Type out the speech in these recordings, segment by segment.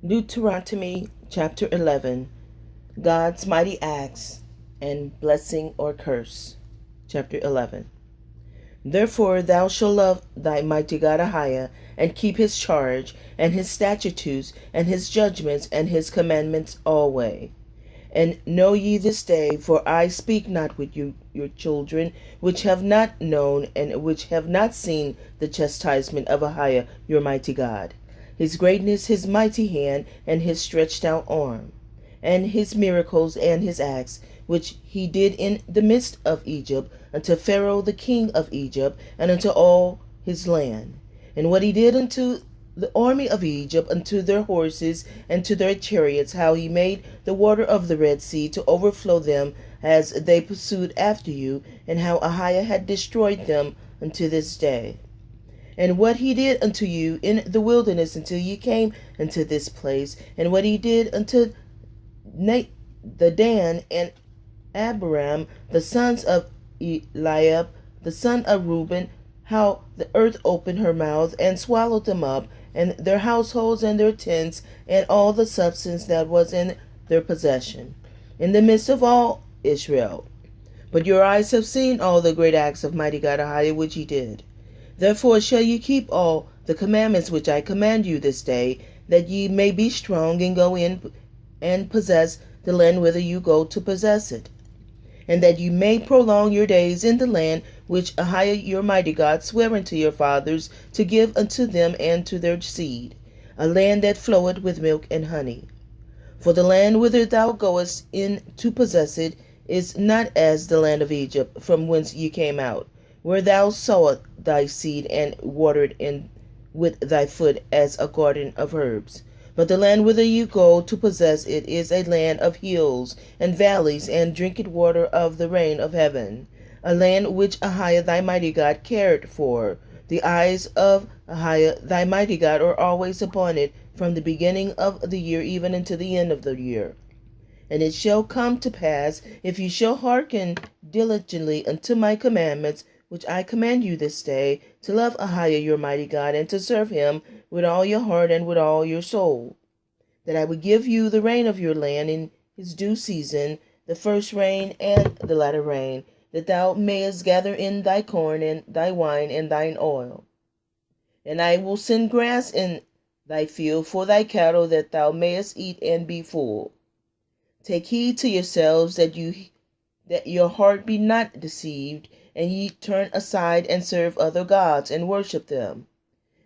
Deuteronomy chapter 11. God's mighty acts and blessing or curse. Chapter 11. Therefore thou shalt love thy mighty God AHAYAH, and keep his charge, and his statutes, and his judgments, and his commandments alway. And know ye this day, for I speak not with you, your children, which have not known, and which have not seen the chastisement of AHAYAH your mighty God, his greatness, his mighty hand, and his stretched out arm, and his miracles and his acts, which he did in the midst of Egypt, unto Pharaoh the king of Egypt, and unto all his land, and what he did unto the army of Egypt, unto their horses and to their chariots, how he made the water of the Red Sea to overflow them as they pursued after you, and how AHAYAH had destroyed them unto this day. And what he did unto you in the wilderness until ye came into this place, and what he did unto the Dan and Abiram, the sons of Eliab, the son of Reuben, how the earth opened her mouth and swallowed them up, and their households and their tents, and all the substance that was in their possession, in the midst of all Israel. But your eyes have seen all the great acts of mighty God AHAYAH which he did. Therefore shall ye keep all the commandments which I command you this day, that ye may be strong, and go in and possess the land whither you go to possess it, and that you may prolong your days in the land which AHAYAH your mighty God sware unto your fathers to give unto them and to their seed, a land that floweth with milk and honey. For the land whither thou goest in to possess it is not as the land of Egypt, from whence ye came out, where thou sowest thy seed and watered in with thy foot as a garden of herbs. But the land whither you go to possess it is a land of hills and valleys, and drinketh water of the rain of heaven, a land which AHAYAH thy mighty God cared for. The eyes of AHAYAH thy mighty God are always upon it, from the beginning of the year even unto the end of the year. And it shall come to pass, if you shall hearken diligently unto my commandments, which I command you this day, to love AHAYAH your mighty God, and to serve him with all your heart and with all your soul, that I would give you the rain of your land in his due season, the first rain and the latter rain, that thou mayest gather in thy corn and thy wine and thine oil. And I will send grass in thy field for thy cattle, that thou mayest eat and be full. Take heed to yourselves that your heart be not deceived, and ye turn aside and serve other gods and worship them.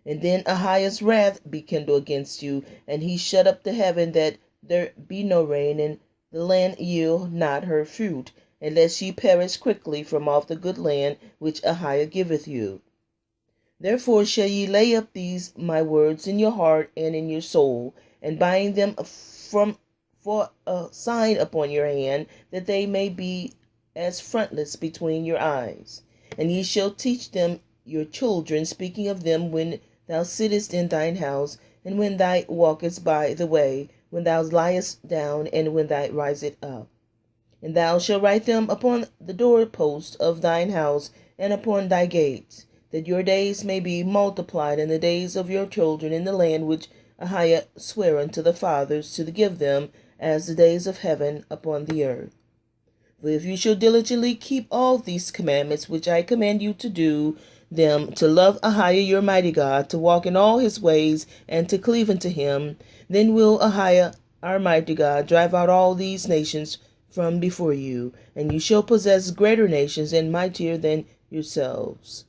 And then AHAYAH's wrath be kindled against you, and he shut up the heaven, that there be no rain, and the land yield not her fruit, unless ye perish quickly from off the good land which AHAYAH giveth you. Therefore shall ye lay up these my words in your heart and in your soul, and bind them for a sign upon your hand, that they may be as frontlets between your eyes. And ye shall teach them your children, speaking of them when thou sittest in thine house, and when thou walkest by the way, when thou liest down, and when thou risest up. And thou shalt write them upon the doorposts of thine house and upon thy gates, that your days may be multiplied, and the days of your children in the land which AHAYAH sware unto the fathers to give them, as the days of heaven upon the earth. For if you shall diligently keep all these commandments which I command you to do them, to love AHAYAH your mighty God, to walk in all his ways, and to cleave unto him, then will AHAYAH our mighty God drive out all these nations from before you, and you shall possess greater nations and mightier than yourselves.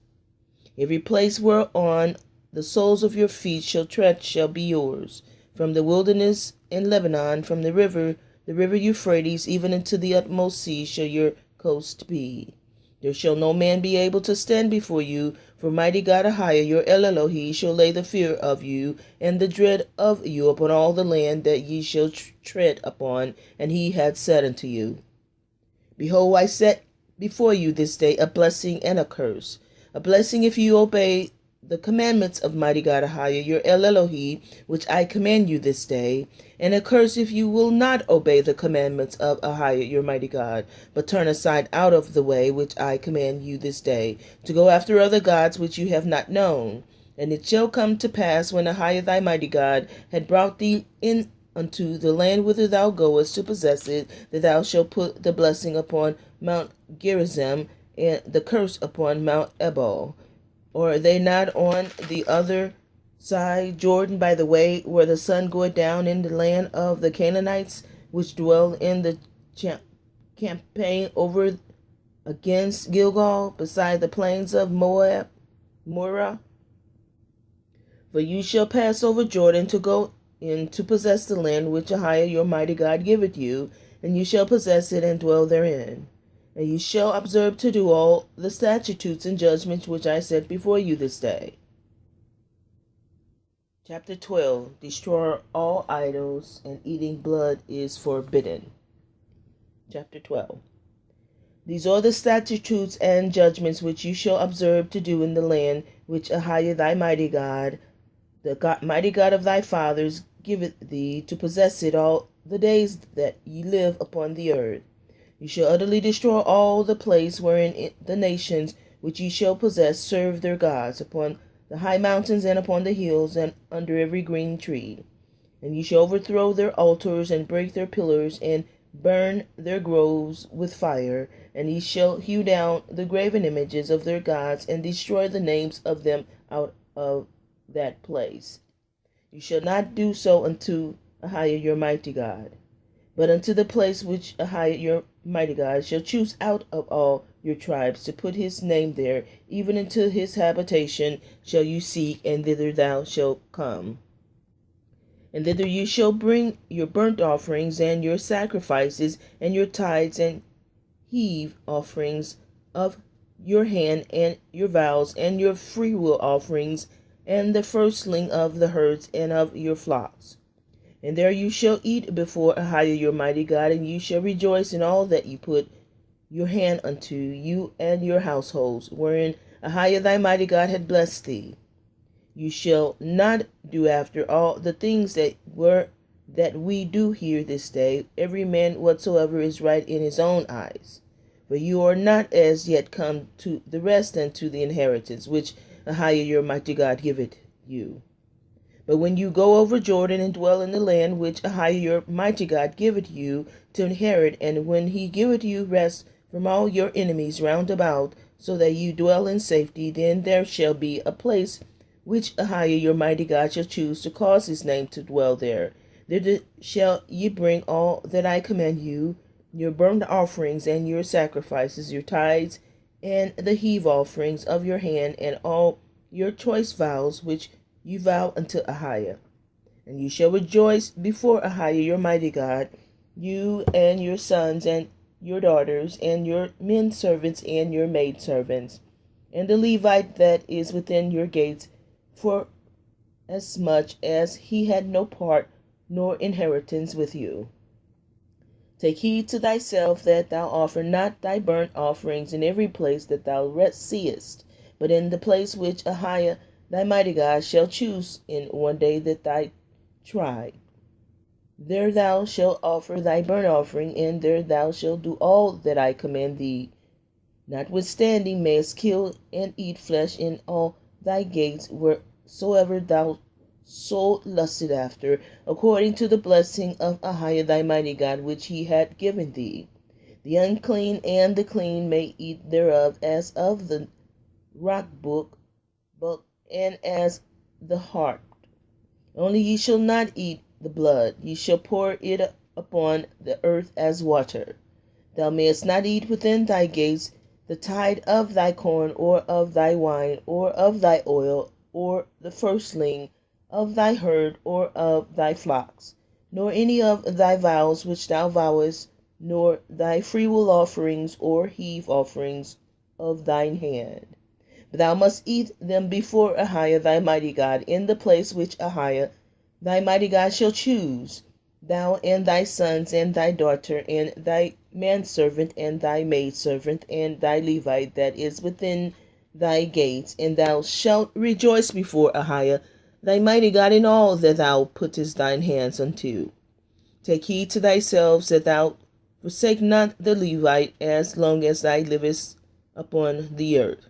Every place whereon the soles of your feet shall tread shall be yours, from the wilderness in Lebanon, from the river Euphrates, even unto the utmost sea shall your coast be. There shall no man be able to stand before you, for mighty God AHAYAH your Elohim shall lay the fear of you and the dread of you upon all the land that ye shall tread upon, and he had said unto you, Behold, I set before you this day a blessing and a curse. A blessing if you obey the commandments of mighty God AHAYAH your Elohim, which I command you this day, and a curse if you will not obey the commandments of AHAYAH your mighty God, but turn aside out of the way which I command you this day, to go after other gods which you have not known, And it shall come to pass, when AHAYAH thy mighty God had brought thee in unto the land whither thou goest to possess it, that thou shalt put the blessing upon Mount Gerizim, and the curse upon Mount Ebal. Or are they not on the other side Jordan, by the way where the sun goeth down, in the land of the Canaanites, which dwell in the campaign over against Gilgal, beside the plains of Moab, Morah? For you shall pass over Jordan to go in to possess the land which AHAYAH your mighty God giveth you, and you shall possess it and dwell therein. And you shall observe to do all the statutes and judgments which I set before you this day. Chapter 12. Destroy all idols, and eating blood is forbidden. Chapter 12. These are the statutes and judgments which you shall observe to do in the land which AHAYAH thy mighty God, the mighty God of thy fathers, giveth thee to possess it all the days that ye live upon the earth. You shall utterly destroy all the place wherein the nations which ye shall possess serve their gods, upon the high mountains and upon the hills and under every green tree. And ye shall overthrow their altars and break their pillars and burn their groves with fire. And ye shall hew down the graven images of their gods and destroy the names of them out of that place. You shall not do so unto AHAYAH your mighty God, but unto the place which AHAYAH your mighty God shall choose out of all your tribes to put his name there, even into his habitation shall you seek, and thither thou shalt come. And thither you shall bring your burnt offerings and your sacrifices and your tithes and heave offerings of your hand, and your vows and your freewill offerings, and the firstling of the herds and of your flocks. And there you shall eat before AHAYAH your mighty God, and you shall rejoice in all that you put your hand unto, you and your households, wherein AHAYAH thy mighty God had blessed thee. You shall not do after all the things that we do here this day, every man whatsoever is right in his own eyes. For you are not as yet come to the rest and to the inheritance which AHAYAH your mighty God giveth you. But when you go over Jordan and dwell in the land which AHAYAH your mighty God giveth you to inherit, and when he giveth you rest from all your enemies round about, so that you dwell in safety, then there shall be a place which AHAYAH your mighty God shall choose to cause his name to dwell there. Thither shall ye bring all that I command you, your burnt offerings and your sacrifices, your tithes, and the heave offerings of your hand, and all your choice vows which you vow unto AHAYAH. And you shall rejoice before AHAYAH your mighty God, you and your sons and your daughters, and your men servants and your maid servants, and the Levite that is within your gates, for as much as he had no part nor inheritance with you. Take heed to thyself that thou offer not thy burnt offerings in every place that thou seest, but in the place which AHAYAH thy mighty God shall choose in one day that thy tribe. There thou shalt offer thy burnt offering, and there thou shalt do all that I command thee. Notwithstanding, mayest kill and eat flesh in all thy gates, wheresoever thou soul lusted after, according to the blessing of AHAYAH thy mighty God, which he had given thee. The unclean and the clean may eat thereof, as of the rock book, and as the hart. Only ye shall not eat the blood, ye shall pour it upon the earth as water. Thou mayest not eat within thy gates the tithe of thy corn, or of thy wine, or of thy oil, or the firstling of thy herd, or of thy flocks, nor any of thy vows which thou vowest, nor thy freewill offerings or heave offerings of thine hand. But thou must eat them before AHAYAH thy mighty God, in the place which AHAYAH thy mighty God shall choose, thou and thy sons and thy daughter, and thy manservant and thy maidservant, and thy Levite that is within thy gates, and thou shalt rejoice before AHAYAH thy mighty God in all that thou puttest thine hands unto. Take heed to thyself that thou forsake not the Levite as long as thou livest upon the earth.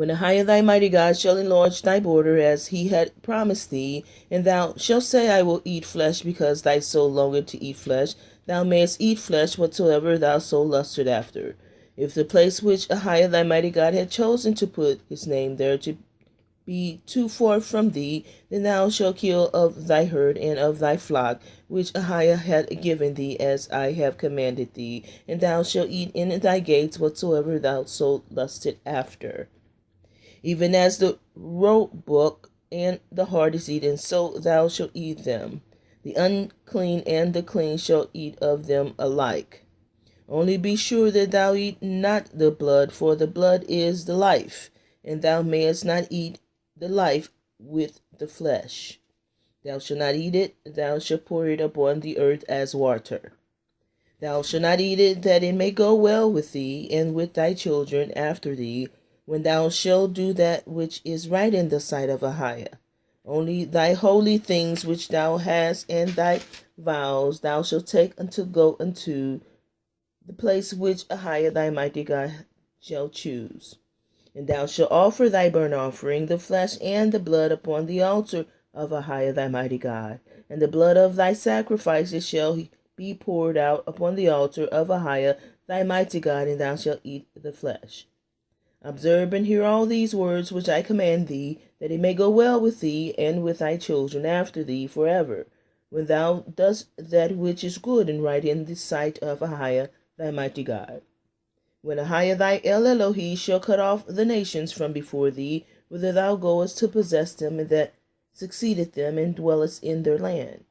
When AHAYAH thy mighty God shall enlarge thy border as he had promised thee, and thou shalt say, I will eat flesh, because thy soul longeth to eat flesh, thou mayest eat flesh whatsoever thou soul lusted after. If the place which AHAYAH thy mighty God had chosen to put his name there to be too far from thee, then thou shalt kill of thy herd and of thy flock, which AHAYAH had given thee, as I have commanded thee, and thou shalt eat in thy gates whatsoever thou soul lusted after. Even as the roebuck and the hart is eaten, so thou shalt eat them. The unclean and the clean shall eat of them alike. Only be sure that thou eat not the blood, for the blood is the life, and thou mayest not eat the life with the flesh. Thou shalt not eat it, thou shalt pour it upon the earth as water. Thou shalt not eat it, that it may go well with thee and with thy children after thee, when thou shalt do that which is right in the sight of AHAYAH. Only thy holy things which thou hast and thy vows thou shalt take unto go unto the place which AHAYAH thy mighty God shall choose. And thou shalt offer thy burnt offering, the flesh and the blood, upon the altar of AHAYAH thy mighty God. And the blood of thy sacrifices shall be poured out upon the altar of AHAYAH thy mighty God, and thou shalt eat the flesh. Observe and hear all these words which I command thee, that it may go well with thee and with thy children after thee forever, when thou dost that which is good and right in the sight of AHAYAH thy mighty God. When AHAYAH thy El Elohi shall cut off the nations from before thee, whither thou goest to possess them, and that succeedeth them, and dwellest in their land.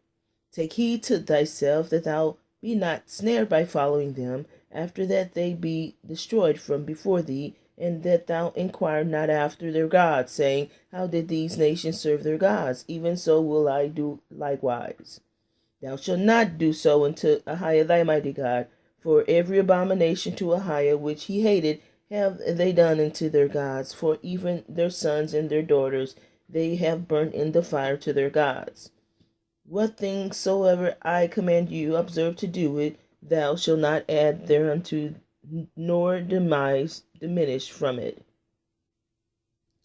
Take heed to thyself that thou be not snared by following them, after that they be destroyed from before thee, and that thou inquire not after their gods, saying, How did these nations serve their gods? Even so will I do likewise. Thou shalt not do so unto AHAYAH thy mighty God, for every abomination to AHAYAH which he hated have they done unto their gods, for even their sons and their daughters they have burnt in the fire to their gods. What things soever I command you, observe to do it. Thou shalt not add thereunto, nor diminish from it.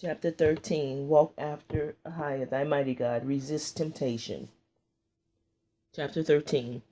Chapter 13. Walk after AHAYAH thy mighty God. Resist temptation. Chapter 13.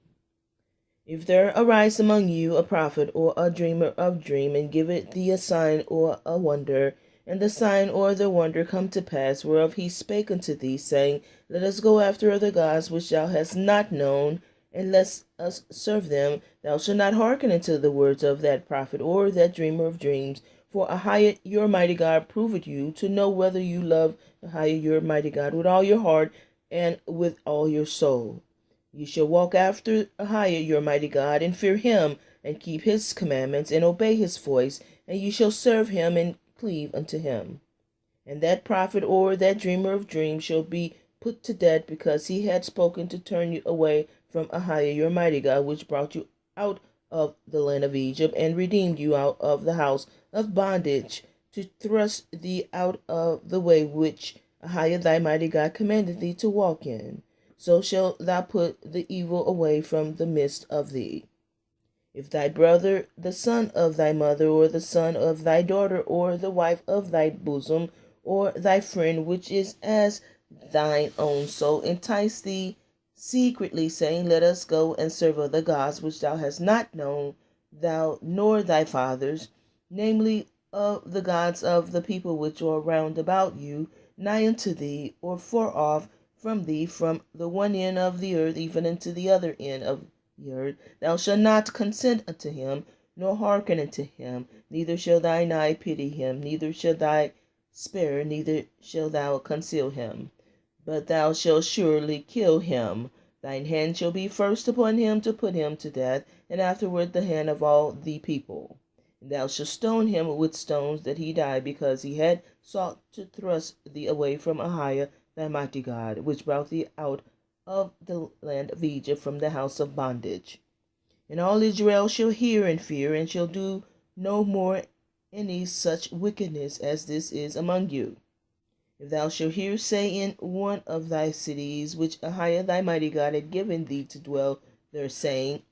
If there arise among you a prophet or a dreamer of dream, and giveth thee a sign or a wonder, and the sign or the wonder come to pass, whereof he spake unto thee, saying, Let us go after other gods which thou hast not known, and let us serve them, thou shalt not hearken unto the words of that prophet or that dreamer of dreams. For AHAYAH your mighty God proveth you, to know whether you love AHAYAH your mighty God with all your heart and with all your soul. You shall walk after AHAYAH your mighty God, and fear him, and keep his commandments, and obey his voice, and you shall serve him, and cleave unto him. And that prophet or that dreamer of dreams shall be put to death, because he had spoken to turn you away from AHAYAH your mighty God, which brought you out of the land of Egypt, and redeemed you out of the house of bondage, to thrust thee out of the way which AHAYAH thy mighty God commanded thee to walk in. So shalt thou put the evil away from the midst of thee. If thy brother, the son of thy mother, or the son of thy daughter, or the wife of thy bosom, or thy friend, which is as thine own soul, entice thee secretly, saying, Let us go and serve other gods which thou hast not known, thou nor thy fathers, namely of the gods of the people which are round about you, nigh unto thee, or far off from thee, from the one end of the earth even unto the other end of the earth. Thou shalt not consent unto him, nor hearken unto him, neither shall thine eye pity him, neither shall thy spare, neither shall thou conceal him. But thou shalt surely kill him. Thine hand shall be first upon him to put him to death, and afterward the hand of all the people. And thou shalt stone him with stones, that he die, because he had sought to thrust thee away from AHAYAH thy mighty God, which brought thee out of the land of Egypt from the house of bondage. And all Israel shall hear and fear, and shall do no more any such wickedness as this is among you. If thou shalt hear say in one of thy cities, which AHAYAH thy mighty God had given thee to dwell there, saying,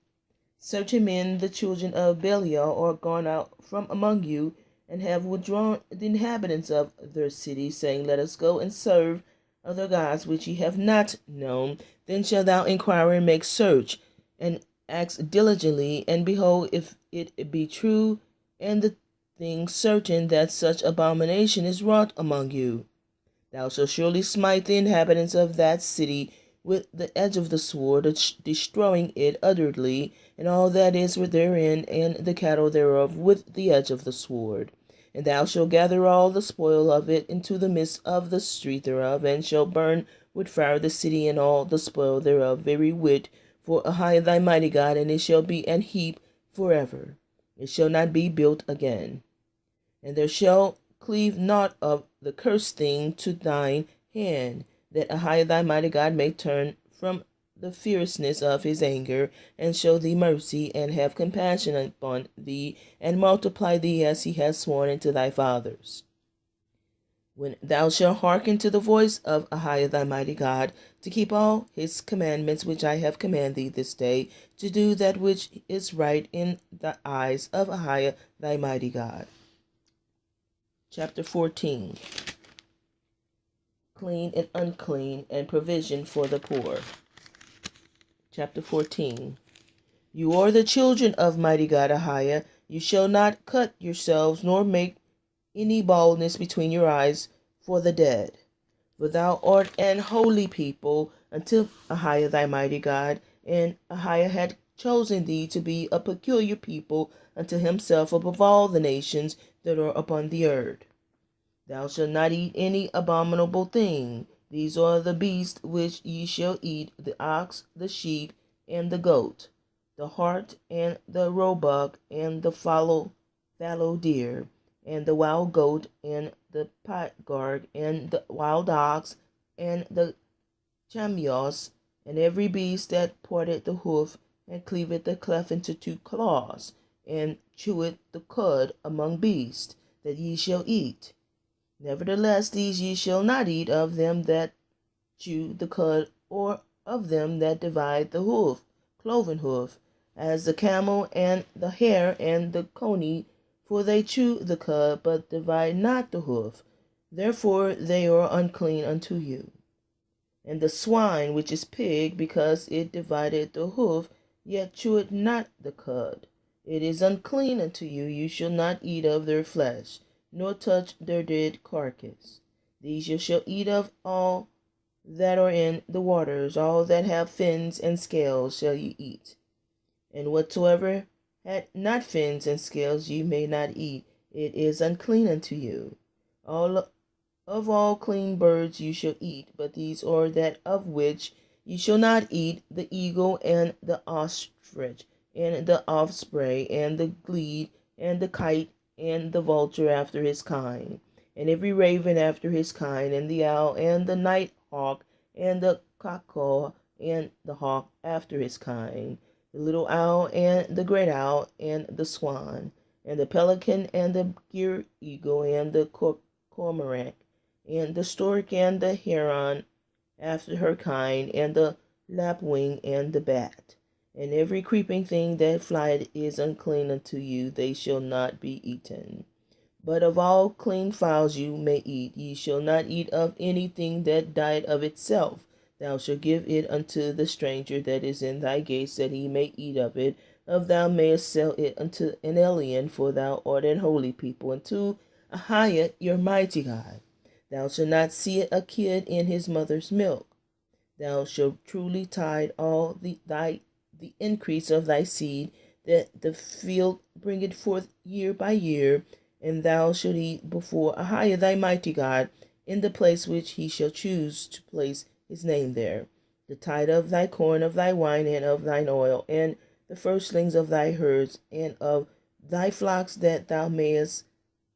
Certain men, the children of Belial, are gone out from among you, and have withdrawn the inhabitants of their city, saying, Let us go and serve other gods which ye have not known, then shalt thou inquire and make search, and ask diligently, and behold, if it be true, and the thing certain that such abomination is wrought among you. Thou shalt surely smite the inhabitants of that city with the edge of the sword, destroying it utterly, and all that is therein, and the cattle thereof, with the edge of the sword. And thou shalt gather all the spoil of it into the midst of the street thereof, and shalt burn with fire the city and all the spoil thereof, very wit, for AHAYAH thy mighty God, and it shall be an heap forever. It shall not be built again. And there shall cleave naught of the cursed thing to thine hand, that AHAYAH thy mighty God may turn from the fierceness of his anger, and show thee mercy, and have compassion upon thee, and multiply thee as he has sworn unto thy fathers. When thou shalt hearken to the voice of AHAYAH thy mighty God, to keep all his commandments which I have commanded thee this day, to do that which is right in the eyes of AHAYAH thy mighty God. Chapter 14. Clean and unclean, and provision for the poor. Chapter 14. You are the children of mighty God AHAYAH. You shall not cut yourselves, nor make any baldness between your eyes for the dead. For thou art an holy people unto AHAYAH thy mighty God, and AHAYAH had chosen thee to be a peculiar people unto himself above all the nations that are upon the earth. Thou shalt not eat any abominable thing. These are the beasts which ye shall eat, the ox, the sheep, and the goat, the hart, and the roebuck, and the fallow deer, and the wild goat, and the pygarg, and the wild ox, and the chameos, and every beast that parteth the hoof, and cleaveth the cleft into two claws, and cheweth the cud among beasts, that ye shall eat. Nevertheless, these ye shall not eat of them that chew the cud, or of them that divide the hoof, cloven hoof, as the camel, and the hare, and the coney, for they chew the cud, but divide not the hoof. Therefore they are unclean unto you. And the swine, which is pig, because it divided the hoof, yet cheweth not the cud, it is unclean unto you. You shall not eat of their flesh, nor touch their dead carcass. These you shall eat of all that are in the waters, all that have fins and scales shall ye eat. And whatsoever had not fins and scales ye may not eat, it is unclean unto you. All clean birds you shall eat, but these are that of which ye shall not eat: the eagle, and the ostrich, and the osprey, and the glede, and the kite, and the vulture after his kind, and every raven after his kind, and the owl, and the night hawk, and the cuckoo, and the hawk after his kind, the little owl, and the great owl, and the swan, and the pelican, and the gier eagle, and the cormorant, and the stork, and the heron after her kind, and the lapwing, and the bat. And every creeping thing that flieth is unclean unto you, they shall not be eaten. But of all clean fowls you may eat. Ye shall not eat of anything that died of itself. Thou shalt give it unto the stranger that is in thy gates, that he may eat of it. Of thou mayest sell it unto an alien, for thou art an holy people unto AHAYAH your mighty God. Thou shalt not see a kid in his mother's milk. Thou shalt truly tithe all the increase of thy seed, that the field bringeth forth year by year, and thou shalt eat before AHAYAH thy mighty God, in the place which he shall choose to place his name there. The tithe of thy corn, of thy wine, and of thine oil, and the firstlings of thy herds, and of thy flocks, that thou mayest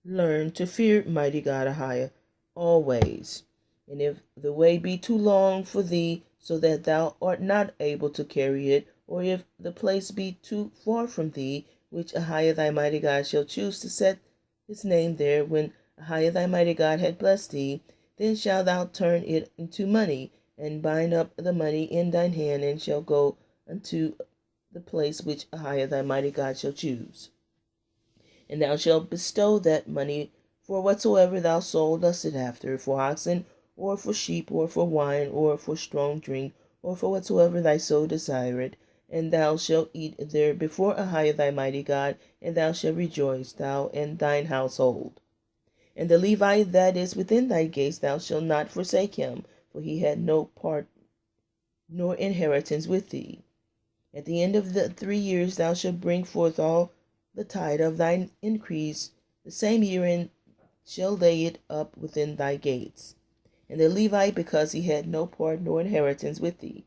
learn to fear mighty God AHAYAH always. And if the way be too long for thee, so that thou art not able to carry it, or if the place be too far from thee, which AHAYAH thy mighty God shall choose to set his name there, when AHAYAH thy mighty God had blessed thee, then shalt thou turn it into money, and bind up the money in thine hand, and shall go unto the place which AHAYAH thy mighty God shall choose. And thou shalt bestow that money for whatsoever thy soul lusteth after, for oxen, or for sheep, or for wine, or for strong drink, or for whatsoever thy soul desireth. And thou shalt eat there before AHAYAH thy mighty God, and thou shalt rejoice, thou and thine household. And the Levite that is within thy gates, thou shalt not forsake him, for he had no part nor inheritance with thee. At the end of the 3 years thou shalt bring forth all the tithe of thine increase the same year, and shall lay it up within thy gates. And the Levite, because he had no part nor inheritance with thee,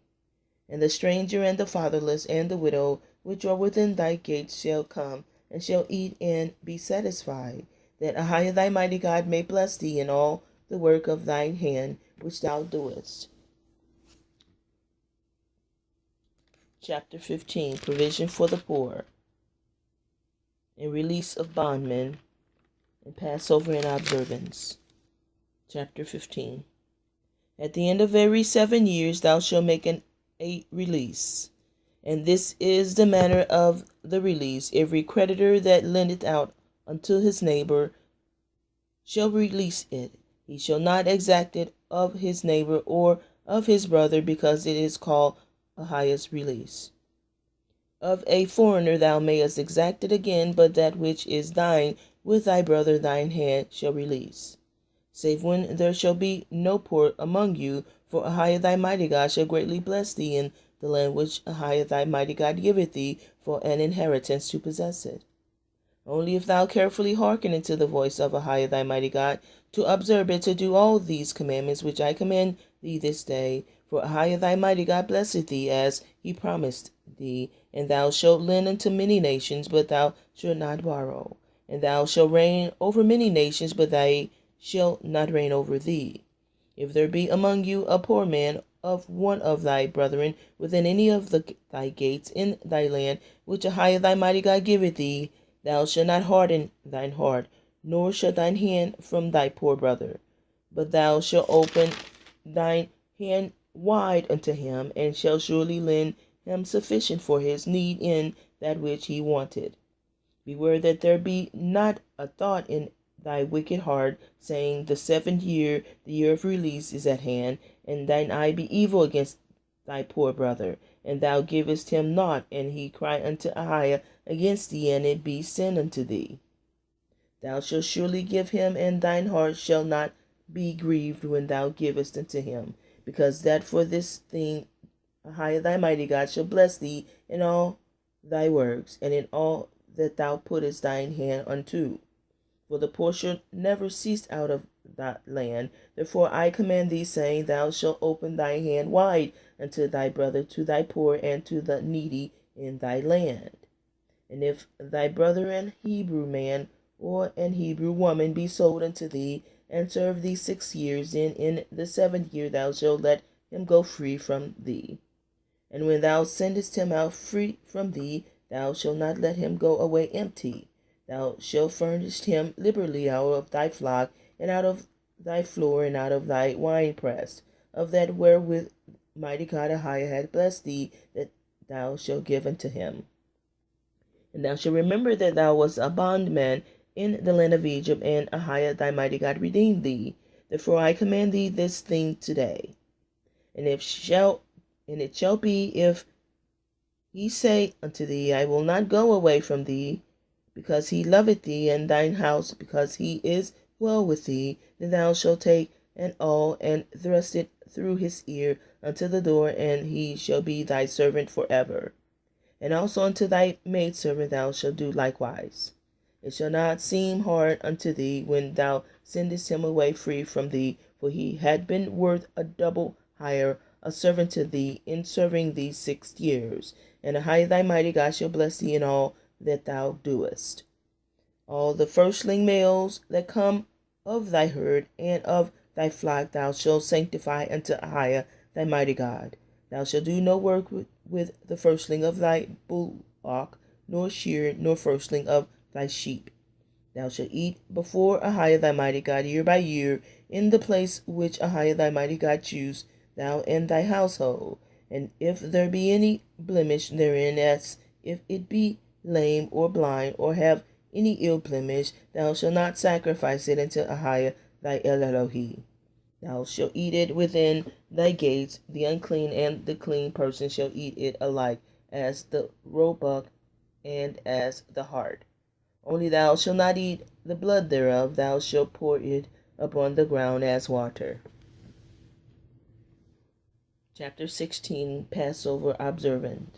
and the stranger, and the fatherless, and the widow, which are within thy gates, shall come, and shall eat and be satisfied, that AHAYAH thy mighty God may bless thee in all the work of thine hand which thou doest. Chapter 15. Provision for the poor, and release of bondmen, and Passover and observance. Chapter 15. At the end of every 7 years thou shalt make a release. And this is the manner of the release. Every creditor that lendeth out unto his neighbor shall release it. He shall not exact it of his neighbor or of his brother, because it is called AHAYAH's release. Of a foreigner thou mayest exact it again, but that which is thine with thy brother thine hand shall release. Save when there shall be no poor among you, for AHAYAH thy mighty God shall greatly bless thee in the land which AHAYAH thy mighty God giveth thee for an inheritance to possess it. Only if thou carefully hearken unto the voice of AHAYAH thy mighty God, to observe it, to do all these commandments which I command thee this day, for AHAYAH thy mighty God blesseth thee as he promised thee, and thou shalt lend unto many nations, but thou shalt not borrow. And thou shalt reign over many nations, but they shall not reign over thee. If there be among you a poor man of one of thy brethren within any of thy gates in thy land, which AHAYAH thy mighty God giveth thee, thou shalt not harden thine heart, nor shut thine hand from thy poor brother, but thou shalt open thine hand wide unto him, and shall surely lend him sufficient for his need in that which he wanted. Beware that there be not a thought in thy wicked heart, saying, the 7th year, the year of release, is at hand, and thine eye be evil against thy poor brother, and thou givest him naught, and he cry unto AHAYAH against thee, and it be sin unto thee. Thou shalt surely give him, and thine heart shall not be grieved when thou givest unto him, because that for this thing AHAYAH thy mighty God shall bless thee in all thy works, and in all that thou puttest thine hand unto. For the poor shall never cease out of that land. Therefore I command thee, saying, thou shalt open thy hand wide unto thy brother, to thy poor, and to the needy in thy land. And if thy brother, an Hebrew man or an Hebrew woman, be sold unto thee, and serve thee 6 years, then in the 7th year thou shalt let him go free from thee. And when thou sendest him out free from thee, thou shalt not let him go away empty. Thou shalt furnish him liberally out of thy flock, and out of thy floor, and out of thy winepress, of that wherewith mighty God AHAYAH hath blessed thee, that thou shalt give unto him. And thou shalt remember that thou wast a bondman in the land of Egypt, and AHAYAH thy mighty God redeemed thee. Therefore I command thee this thing today. And it shall be, if he say unto thee, I will not go away from thee, because he loveth thee and thine house, because he is well with thee, then thou shalt take an awl and thrust it through his ear unto the door, and he shall be thy servant forever. And also unto thy maidservant thou shalt do likewise. It shall not seem hard unto thee when thou sendest him away free from thee, for he had been worth a double hire, a servant to thee, in serving thee 6 years. And AHAYAH thy mighty God shall bless thee in all that thou doest. All the firstling males that come of thy herd and of thy flock thou shalt sanctify unto AHAYAH thy mighty God. Thou shalt do no work with the firstling of thy bullock, nor shear, nor firstling of thy sheep. Thou shalt eat before AHAYAH thy mighty God year by year, in the place which AHAYAH thy mighty God choose, thou and thy household. And if there be any blemish therein, as if it be lame or blind, or have any ill blemish, thou shalt not sacrifice it unto AHAYAH thy Elohim. Thou shalt eat it within thy gates. The unclean and the clean person shall eat it alike, as the roebuck and as the hart. Only thou shalt not eat the blood thereof. Thou shalt pour it upon the ground as water. Chapter 16, Passover Observance.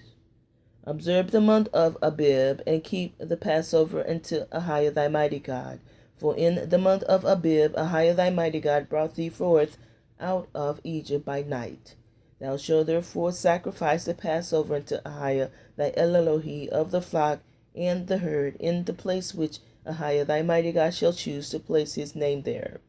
Observe the month of Abib, and keep the Passover unto AHAYAH thy mighty God. For in the month of Abib, AHAYAH thy mighty God brought thee forth out of Egypt by night. Thou shalt therefore sacrifice the Passover unto AHAYAH thy Elohim of the flock and the herd, in the place which AHAYAH thy mighty God shall choose to place his name there.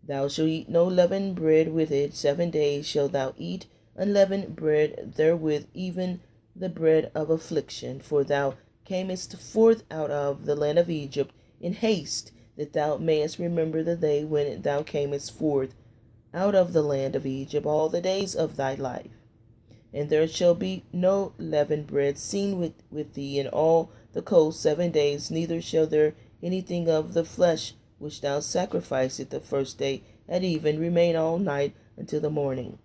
Thou shalt eat no leavened bread with it. 7 days shalt thou eat unleavened bread therewith, even the bread of affliction. For thou camest forth out of the land of Egypt in haste, that thou mayest remember the day when thou camest forth out of the land of Egypt all the days of thy life. And there shall be no leavened bread seen with thee in all the coast 7 days, neither shall there anything of the flesh which thou sacrificest the first day at even remain all night until the morning.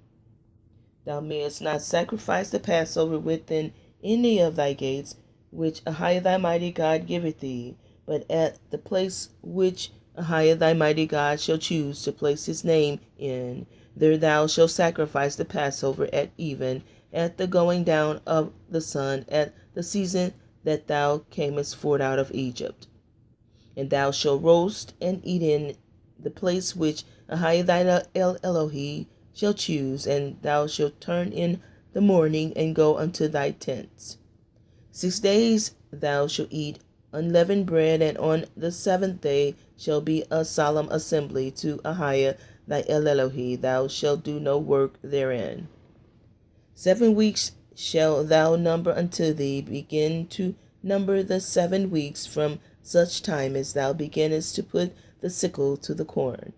Thou mayest not sacrifice the Passover within any of thy gates, which AHAYAH thy mighty God giveth thee, but at the place which AHAYAH thy mighty God shall choose to place his name in. There thou shalt sacrifice the Passover at even, at the going down of the sun, at the season that thou camest forth out of Egypt. And thou shalt roast and eat in the place which AHAYAH thy Elohim shall choose, and thou shalt turn in the morning and go unto thy tents. 6 days thou shalt eat unleavened bread, and on the 7th day shall be a solemn assembly to AHAYAH thy Elohim. Thou shalt do no work therein. 7 weeks shalt thou number unto thee. Begin to number the 7 weeks from such time as thou beginnest to put the sickle to the corn.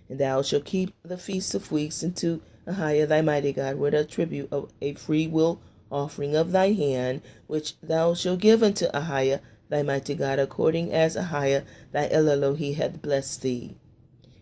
And thou shalt keep the feast of weeks unto AHAYAH thy mighty God with a tribute of a free will offering of thy hand, which thou shalt give unto AHAYAH thy mighty God, according as AHAYAH thy Elohim hath blessed thee.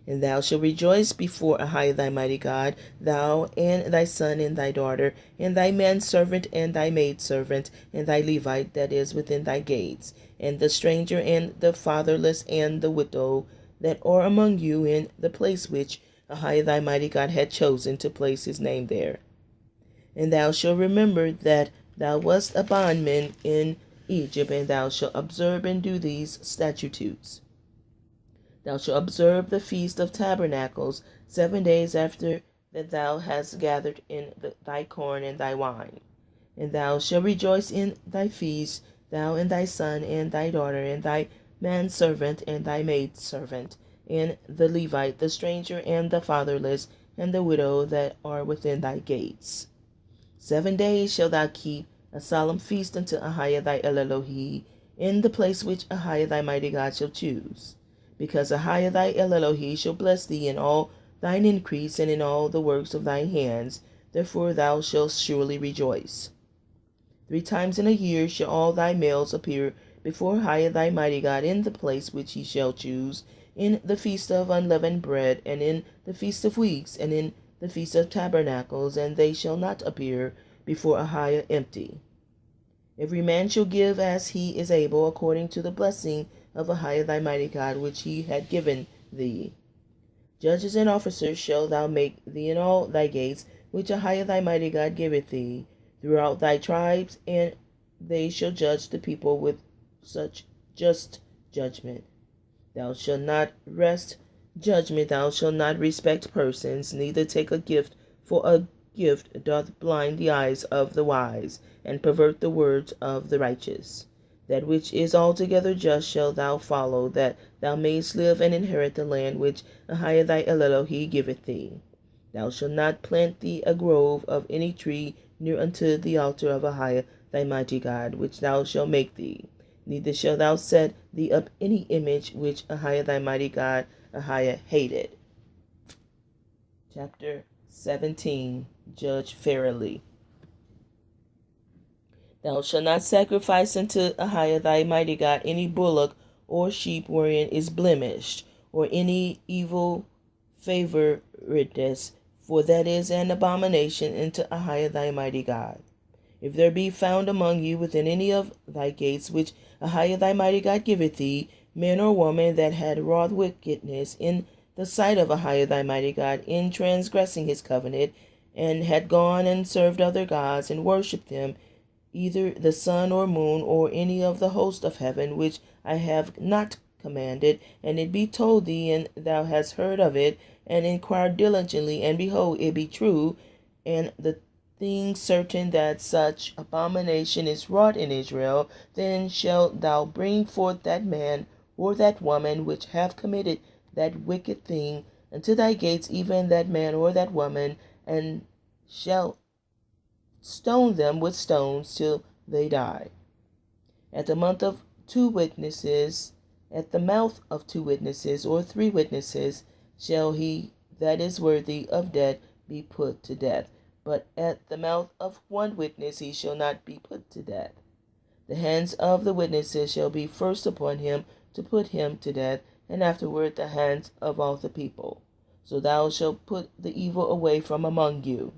And thou shalt rejoice before AHAYAH thy mighty God, thou and thy son and thy daughter, and thy manservant and thy maidservant, and thy Levite that is within thy gates, and the stranger and the fatherless and the widow that are among you, in the place which AHAYAH thy mighty God had chosen to place his name there. And thou shalt remember that thou wast a bondman in Egypt, and thou shalt observe and do these statutes. Thou shalt observe the Feast of Tabernacles 7 days after that thou hast gathered in thy corn and thy wine. And thou shalt rejoice in thy feast, thou and thy son and thy daughter, and thy manservant and thy maidservant, and the Levite, the stranger and the fatherless, and the widow that are within thy gates. 7 days shalt thou keep a solemn feast unto AHAYAH thy Elohim, in the place which AHAYAH thy mighty God shall choose. Because AHAYAH thy Elohim shall bless thee in all thine increase, and in all the works of thine hands, therefore thou shalt surely rejoice. 3 times in a year shall all thy males appear before AHAYAH thy mighty God in the place which he shall choose, in the feast of unleavened bread, and in the feast of weeks, and in the feast of tabernacles, and they shall not appear before AHAYAH empty. Every man shall give as he is able, according to the blessing of AHAYAH thy mighty God, which he had given thee. Judges and officers shall thou make thee in all thy gates, which AHAYAH thy mighty God giveth thee, throughout thy tribes, and they shall judge the people with such just judgment. Thou shalt not wrest judgment, thou shalt not respect persons, neither take a gift, for a gift doth blind the eyes of the wise, and pervert the words of the righteous. That which is altogether just shalt thou follow, that thou mayest live and inherit the land which AHAYAH thy Elohim giveth thee. Thou shalt not plant thee a grove of any tree near unto the altar of AHAYAH thy mighty God, which thou shalt make thee. Neither shalt thou set thee up any image which AHAYAH thy mighty God AHAYAH hated. Chapter 17. Judge fairly. Thou shalt not sacrifice unto AHAYAH thy mighty God any bullock or sheep wherein is blemished, or any evil favoredness, for that is an abomination unto AHAYAH thy mighty God. If there be found among you within any of thy gates which AHAYAH thy mighty God giveth thee, man or woman that had wrought wickedness in the sight of AHAYAH thy mighty God, in transgressing his covenant, and had gone and served other gods, and worshipped them, either the sun or moon, or any of the host of heaven, which I have not commanded, and it be told thee, and thou hast heard of it, and inquired diligently, and behold, it be true, and the thing certain that such abomination is wrought in Israel, then shalt thou bring forth that man or that woman which have committed that wicked thing unto thy gates, even that man or that woman, and shalt stone them with stones till they die. At the mouth of two witnesses, or 3 witnesses, shall he that is worthy of death be put to death. But at the mouth of 1 witness he shall not be put to death. The hands of the witnesses shall be first upon him to put him to death, and afterward the hands of all the people. So thou shalt put the evil away from among you.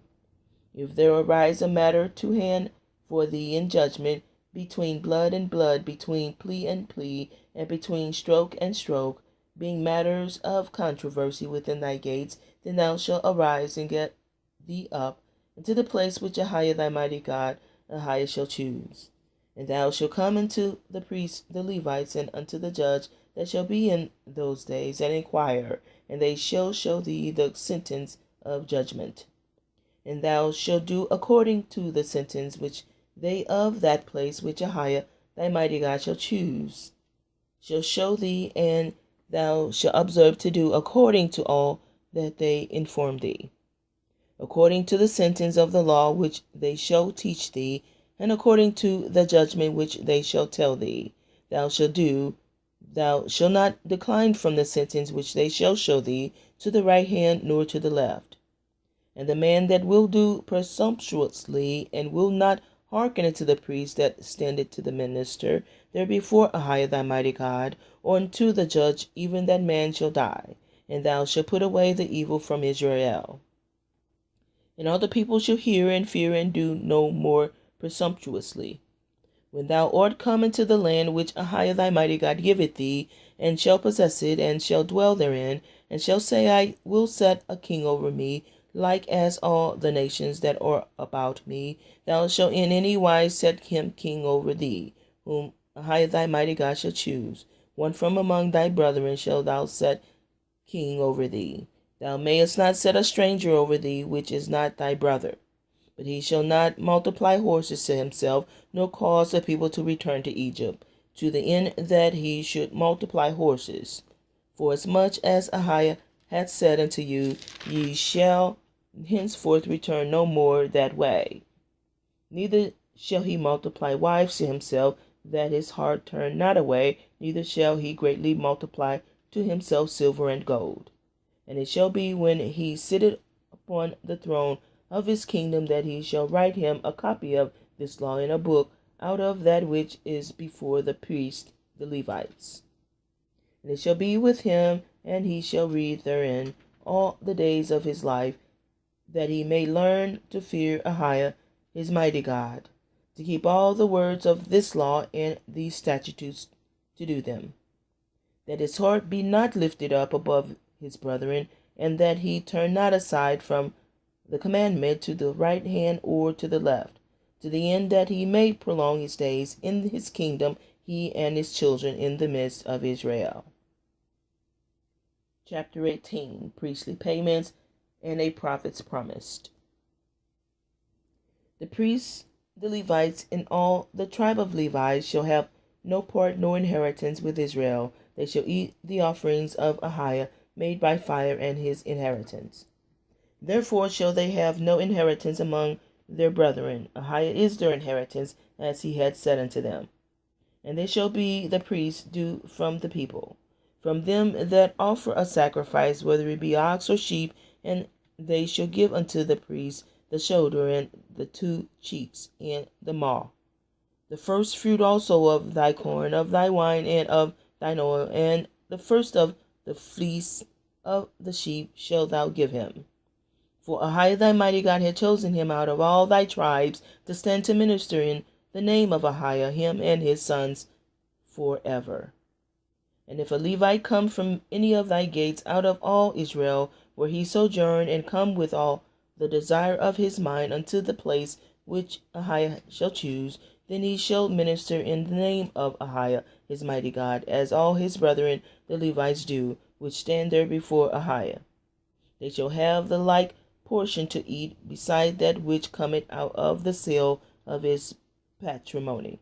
If there arise a matter to hand for thee in judgment, between blood and blood, between plea and plea, and between stroke and stroke, being matters of controversy within thy gates, then thou shalt arise and get thee up into the place which AHAYAH thy mighty God, AHAYAH shall choose. And thou shalt come unto the priests, the Levites, and unto the judge that shall be in those days, and inquire, and they shall show thee the sentence of judgment. And thou shalt do according to the sentence which they of that place which AHAYAH thy mighty God shall choose shall show thee, and thou shalt observe to do according to all that they inform thee, according to the sentence of the law which they shall teach thee, and according to the judgment which they shall tell thee. Thou shalt do. Thou shalt not decline from the sentence which they shall show thee, to the right hand nor to the left. And the man that will do presumptuously, and will not hearken unto the priest that standeth to the minister there before AHAYAH thy mighty God, or unto the judge, even that man shall die. And thou shalt put away the evil from Israel. And all the people shall hear and fear, and do no more presumptuously. When thou art come into the land which AHAYAH thy mighty God giveth thee, and shall possess it, and shall dwell therein, and shall say, I will set a king over me, like as all the nations that are about me, thou shalt in any wise set him king over thee, whom AHAYAH thy mighty God shall choose. One from among thy brethren shall thou set king over thee. Thou mayest not set a stranger over thee, which is not thy brother. But he shall not multiply horses to himself, nor cause the people to return to Egypt, to the end that he should multiply horses. For as much as AHAYAH hath said unto you, ye shall henceforth return no more that way. Neither shall he multiply wives to himself, that his heart turn not away, neither shall he greatly multiply to himself silver and gold. And it shall be, when he sitteth upon the throne of his kingdom, that he shall write him a copy of this law in a book, out of that which is before the priests, the Levites. And it shall be with him, and he shall read therein all the days of his life, that he may learn to fear AHAYAH his mighty God, to keep all the words of this law and these statutes, to do them, that his heart be not lifted up above his brethren, and that he turn not aside from the commandment to the right hand or to the left, to the end that he may prolong his days in his kingdom, he and his children in the midst of Israel. Chapter 18. Priestly payments and a prophet's promised. The priests, the Levites, and all the tribe of Levi shall have no part nor inheritance with Israel. They shall eat the offerings of AHAYAH made by fire, and his inheritance. Therefore shall they have no inheritance among their brethren. AHAYAH is their inheritance, as he had said unto them. And they shall be the priests due from the people, from them that offer a sacrifice, whether it be ox or sheep, and they shall give unto the priest the shoulder, and the 2 cheeks, and the maw, the first fruit also of thy corn, of thy wine, and of thine oil, and the first of the fleece of the sheep shalt thou give him. For AHAYAH thy mighty God had chosen him out of all thy tribes to stand to minister in the name of AHAYAH, him and his sons forever. And if a Levite come from any of thy gates out of all Israel, where he sojourn, and come with all the desire of his mind unto the place which AHAYAH shall choose, then he shall minister in the name of AHAYAH his mighty God, as all his brethren the Levites do, which stand there before AHAYAH. They shall have the like portion to eat, beside that which cometh out of the seal of his patrimony.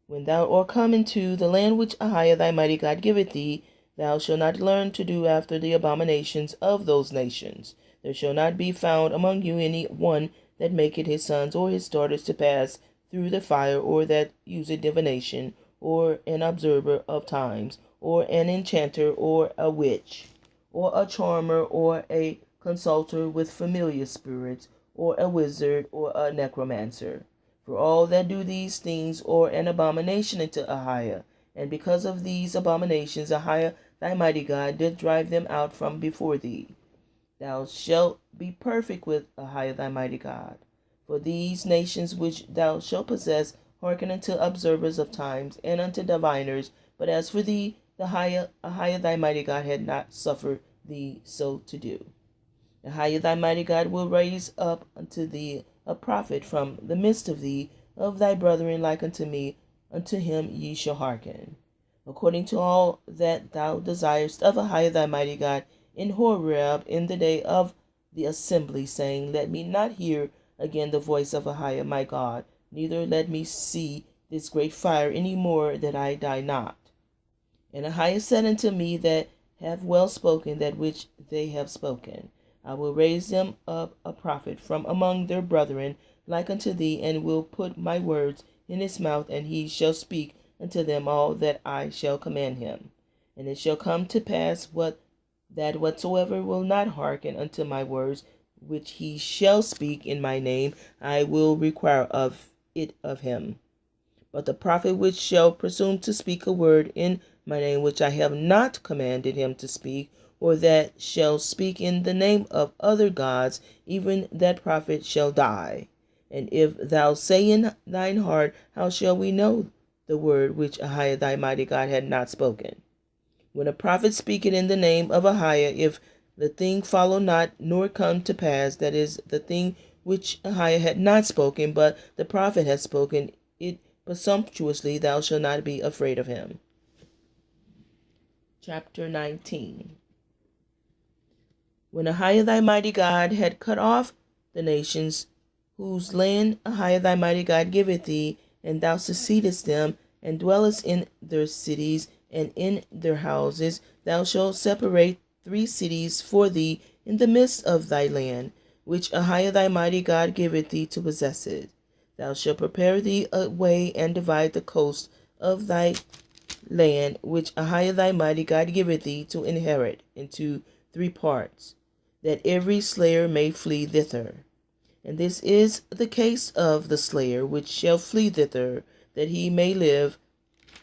When thou art come into the land which AHAYAH thy mighty God giveth thee, thou shalt not learn to do after the abominations of those nations. There shall not be found among you any one that maketh his sons or his daughters to pass through the fire, or that useth divination, or an observer of times, or an enchanter, or a witch, or a charmer, or a consulter with familiar spirits, or a wizard, or a necromancer. For all that do these things are an abomination unto AHAYAH, and because of these abominations AHAYAH thy mighty God did drive them out from before thee. Thou shalt be perfect with AHAYAH thy mighty God. For these nations which thou shalt possess hearken unto observers of times, and unto diviners. But as for thee, AHAYAH thy mighty God had not suffered thee so to do. AHAYAH thy mighty God will raise up unto thee a prophet from the midst of thee, of thy brethren like unto me. Unto him ye shall hearken, according to all that thou desirest of AHAYAH thy mighty God in Horeb in the day of the assembly, saying, Let me not hear again the voice of AHAYAH my God, neither let me see this great fire any more, that I die not. And AHAYAH said unto me, that have well spoken that which they have spoken. I will raise them up a prophet from among their brethren like unto thee, and will put my words in his mouth, and he shall speak unto them all that I shall command him. And it shall come to pass that whatsoever will not hearken unto my words, which he shall speak in my name, I will require of it of him. But the prophet which shall presume to speak a word in my name, which I have not commanded him to speak, or that shall speak in the name of other gods, even that prophet shall die. And if thou say in thine heart, How shall we know the word which AHAYAH thy mighty God had not spoken? When a prophet speaketh in the name of AHAYAH, if the thing follow not, nor come to pass, that is, the thing which AHAYAH had not spoken, but the prophet had spoken it presumptuously, thou shalt not be afraid of him. Chapter 19. When AHAYAH thy mighty God had cut off the nations whose land AHAYAH thy mighty God giveth thee, and thou succeedest them, and dwellest in their cities and in their houses, thou shalt separate 3 cities for thee in the midst of thy land, which AHAYAH thy mighty God giveth thee to possess it. Thou shalt prepare thee a way, and divide the coast of thy land, which AHAYAH thy mighty God giveth thee to inherit, into 3 parts, that every slayer may flee thither. And this is the case of the slayer which shall flee thither, that he may live,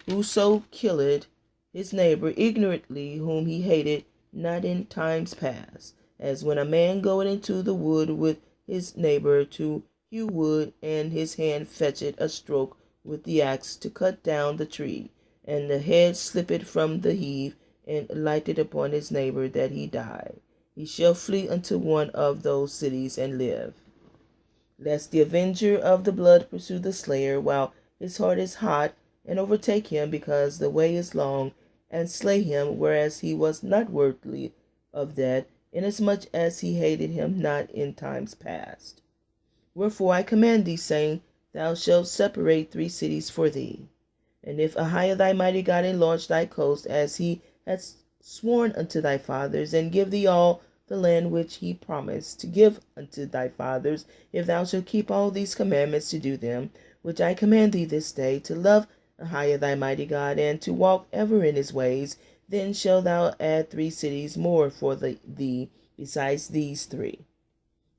whoso killeth his neighbor ignorantly, whom he hated not in times past, as when a man goeth into the wood with his neighbor to hew wood, and his hand fetcheth a stroke with the axe to cut down the tree, and the head slippeth from the heave, and lighted upon his neighbor, that he die. He shall flee unto one of those cities and live, lest the avenger of the blood pursue the slayer while his heart is hot, and overtake him, because the way is long, and slay him, whereas he was not worthy of that, inasmuch as he hated him not in times past. Wherefore I command thee, saying, Thou shalt separate 3 cities for thee. And if AHAYAH thy mighty God enlarge thy coast, as he hath sworn unto thy fathers, and give thee all the land which he promised to give unto thy fathers, if thou shalt keep all these commandments to do them, which I command thee this day, to love AHAYAH thy mighty God, and to walk ever in his ways, then shalt thou add 3 cities more for thee besides these 3.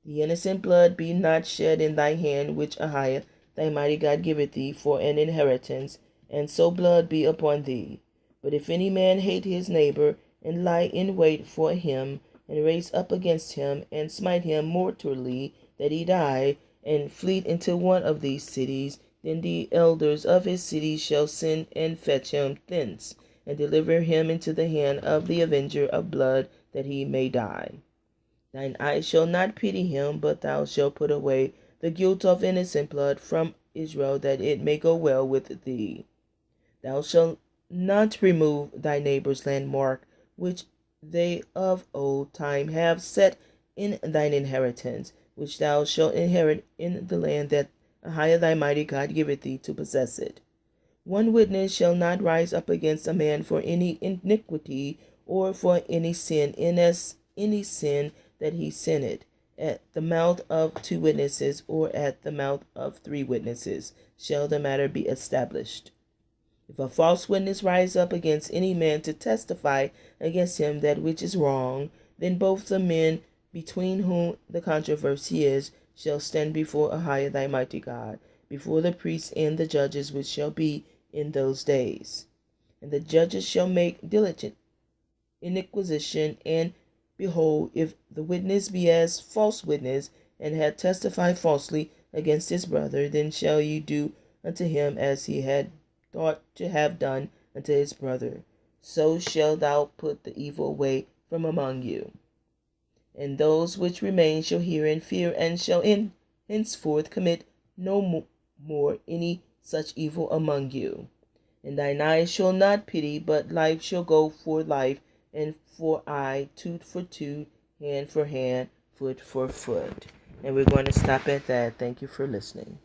The innocent blood be not shed in thy hand, which AHAYAH thy mighty God giveth thee for an inheritance, and so blood be upon thee. But if any man hate his neighbor, and lie in wait for him, and raise up against him, and smite him mortally, that he die, and flee into one of these cities, then the elders of his city shall send and fetch him thence, and deliver him into the hand of the avenger of blood, that he may die. Thine eye shall not pity him, but thou shalt put away the guilt of innocent blood from Israel, that it may go well with thee. Thou shalt not remove thy neighbor's landmark, which they of old time have set in thine inheritance, which thou shalt inherit in the land that AHAYAH thy mighty God giveth thee to possess it. One witness shall not rise up against a man for any iniquity, or for any sin, in as any sin that he sinned. At the mouth of 2 witnesses, or at the mouth of 3 witnesses, shall the matter be established. If a false witness rise up against any man to testify against him that which is wrong, then both the men between whom the controversy is shall stand before AHAYAH thy mighty God, before the priests and the judges, which shall be in those days. And the judges shall make diligent inquisition, and behold, if the witness be as false witness, and had testified falsely against his brother, then shall you do unto him as he had thought to have done unto his brother. So shalt thou put the evil away from among you. And those which remain shall hear and fear, and shall henceforth commit no more any such evil among you. And thine eye shall not pity, but life shall go for life, and for eye, tooth for tooth, hand for hand, foot for foot. And we're going to stop at that. Thank you for listening.